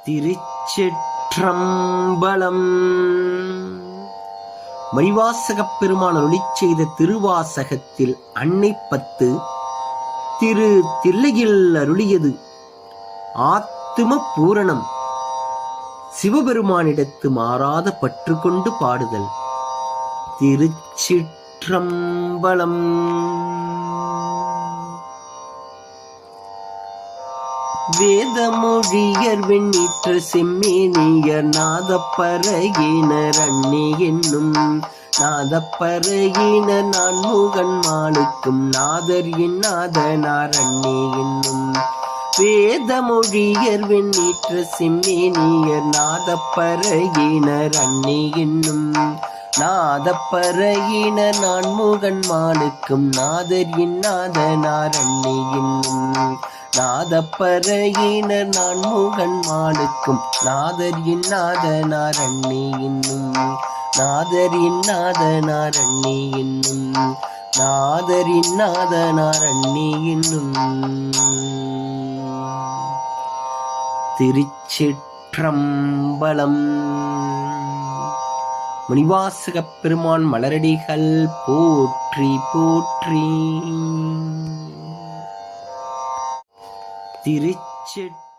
திருச்சிற்றம்பலம். மணிவாசகப் பெருமான் அருளிச் செய்த திருவாசகத்தில் அன்னை 10 திரு தில்லையில் அருளியது ஆத்தும பூரணம். சிவபெருமானிடத்து மாறாத பற்று கொண்டு பாடுதல். திருச்சிற்றம்பலம். வேதமொழியர் வெண்ணீற்ற செம்மேனியர் நாதப்பறையினர் அண்ணி என்னும் நாதப்பறையினர் நான்முகன் மாலுக்கும் நாதர் இன்னாதனார் அண்ணி என்னும். வேதமொழியர் வெண்ணீற்ற செம்மேனியர் நாதப்பறையினர் அண்ணி என்னும் நாதப்பறையினர் நான்முகன் மாலுக்கும் நாதர் இன்னாதனார் அண்ணி என்னும். நாதப்பறையினர் நான்முகன் மாலுக்கும் நாதர் இன்னாதனார் அண்ணி என்னும். நாதர் இன்னாதனார் அண்ணி என்னும். நாதர் இன்னாதனார் அண்ணி என்னும். திருச்சிற்றம்பலம். மணிவாசகப் பெருமான் மலரடிகள் போற்றி போற்றி. திருச்சிற்றம்பலம்.